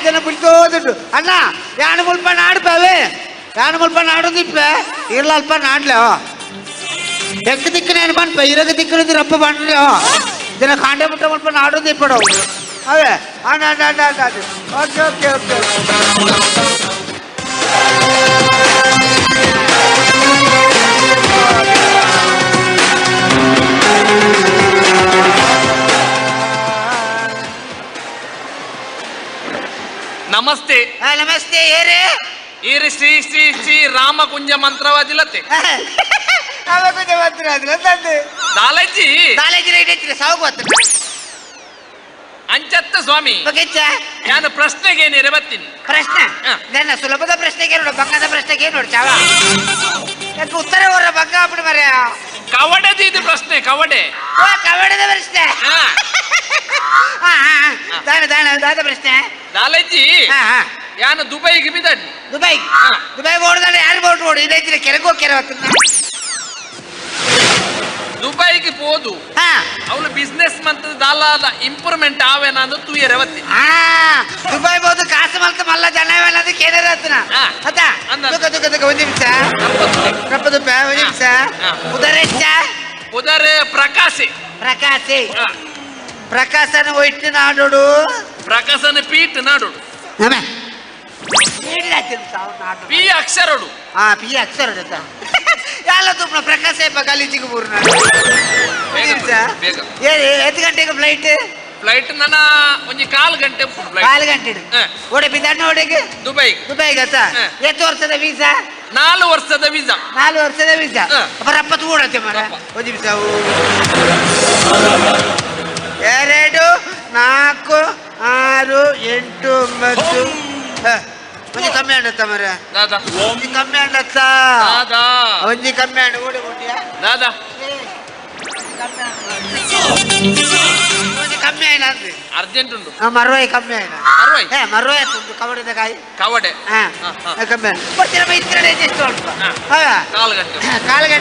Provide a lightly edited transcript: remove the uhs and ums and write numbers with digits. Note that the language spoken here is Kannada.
ಜನ ಬಿಡ್ತೋದುಂಡು ಅಣ್ಣ ಯಾನು ಮುಲ್ಪ ನಾಡ್ಪವೆ ಯಾನು ಮುಲ್ಪ ನಾಡೋದಿಪ್ಪೆ ಇರ್ಲಲ್ಪ ನಾಡ್ಲೆ ಎಕ್ಕ ದಿಕ್ಕನೇನು ಬನ್ಪ ಇರಗ ದಿಕ್ಕನ ರಪ್ಪ ಬಣ್ಣ ದಿನ ಕಾಂಡೆ ಮುಟ್ಟ ಮುಲ್ಪ ನಾಡೋದಿಪ್ಪಡವು ಅವೇ ಅಣ್ಣ ಅಣ್ಣ ಅಣ್ಣ ಅಣ್ಣ ಓಕೆ ಓಕೆ ಓಕೆ ನಮಸ್ತೆ. ನಮಸ್ತೆ ಏರೇ ಈರಿ ಶ್ರೀ ಶ್ರೀ ಶ್ರೀ ರಾಮಕುಂಜ ಮಂತ್ರವಾದಿಲತ್ತೆ ರಾಮಕುಂಜ ಮಂತ್ರ ತಂದೆ ದಾಲಜ್ಜಿ ಕಾಲೇಜ್ ರೈಟ್ ಹೆಚ್ಚಿನ ಸಾವು ಗೊತ್ತ ಅಂಚತ್ತ ಸ್ವಾಮಿ ನಾನು ಪ್ರಶ್ನೆಗೆ ಏನಿರ ಬರ್ತೀನಿ. ಪ್ರಶ್ನೆ ನನ್ನ ಸುಲಭದ ಪ್ರಶ್ನೆಗೆ ನೋಡು ಬಂಗದ ಪ್ರಶ್ನೆಗೆ ನೋಡು ಚಾವ ಯಾಕೆ ಉತ್ತರ ಹೊರ ಬಂಗ ಬಿಡು ಮರ ಕವಡೆದು ಇದು ಪ್ರಶ್ನೆ ಕವಡೆ ಕವಡದ ಪ್ರಶ್ನೆ ದಾನ ದಾನ ದಾದ ಪ್ರಶ್ನೆ ದಾಲಜ್ಜಿ ಯಾನು ದುಬೈಗೆ ಬಿದ್ದಣ್ಣಿ ದುಬೈ ದುಬೈ ಓಡ್ದಾನೆ ಯಾರು ಬೋಟ್ ಓಡು ಇದೈತಿ ಕೆರೆಗೋ ಕೆರೆ ಹೊತ್ತ ದುಬೈಗೆ ಹೋದು ಅವಳು ಬಿಸ್ನೆಸ್ ಮಂತ್ ದಾಲಾದ ಇಂಪ್ರೂವ್ಮೆಂಟ್ ಆವೇನಂದು ತೂಯರೆ ಬತ್ತಿ ದುಬೈ ಬೋದು ಕಾಸು ಮಲ್ತ ಮಲ್ಲ ಜನವೇನದಕ್ಕೆ ಏನಾರ ಆತನ ಆತ ದುಃಖ ದುಃಖ ದುಃಖ ಒಂದು ನಿಮಿಷ ರಪ್ಪ ದುಪ್ಪ ಒಂದು ನಿಮಿಷ ಉದರೆಚ್ಚ ಉದರ ಪ್ರಕಾಶೆ ಪ್ರಕಾಶೆ ಪ್ರಕಾಶನ ಒಯ್ತು ನಾಡೋಡು ಪ್ರಕಾಶನ ಪೀಠ ನಾಡೋಡು ಪಿ ಅಕ್ಷರಡು ಪಿ ಅಕ್ಷರ ಎಲ್ಲ ತುಪ್ಪ ಪ್ರಕಾಶ ಗಲೀಜಿಗೆ ಮೂರು ಎತ್ತು ಗಂಟೆಗೆ ಫ್ಲೈಟ್ ನನ್ನ ಒಂಜಿ 4 ಗಂಟೆ ಕಾಲು ಗಂಟೆ ಓಡೆ ಬಿದ್ದಣ್ಣ ಓಡೆಗೆ ದುಬೈಗೆ ಎಷ್ಟು ವರ್ಷದ ವೀಸಾ 4 ವರ್ಷದ ವೀಸಾ 4 ವರ್ಷದ ವೀಸಾ ರಪ್ಪತ್ತು ಓಡತ್ತೆ ಮರ ಒಂದು ನಿಮಿಷ 2 4 6 8 9 ಒಂಜಿ ಕಮ್ಮಿ ಅಂಡತ್ತ ಮರ ಒಂಜಿ ಕಮ್ಮಿ ಅಂಡತ್ತ ಒಂಜಿ ಕಮ್ಮಿ ಅಂಡ ಓಡಿ ಕೊಟ್ಟಿಯಾ ದಾದಾ ಒಂಜಿ ಕಮ್ಮಿ ಆಯ್ನ ಅಂದೆ ಅರ್ಜೆಂಟ್ ಉಂಟು ಮರ್ವಾಯಿ ಕಮ್ಮಿ ಆಯ್ನ ಮರ್ವಾಯಿ ಆಯ್ತು ಕಬಡಿದ ಕಾಯಿ ಕವಡೆ ಕಮ್ಮಿ ಕೊಡ್ತೀರ ಬೈತಿರ ಎಷ್ಟು ಸ್ವಲ್ಪ 4 ಗಂಟೆ ಕಾಲು ಗಂಟೆ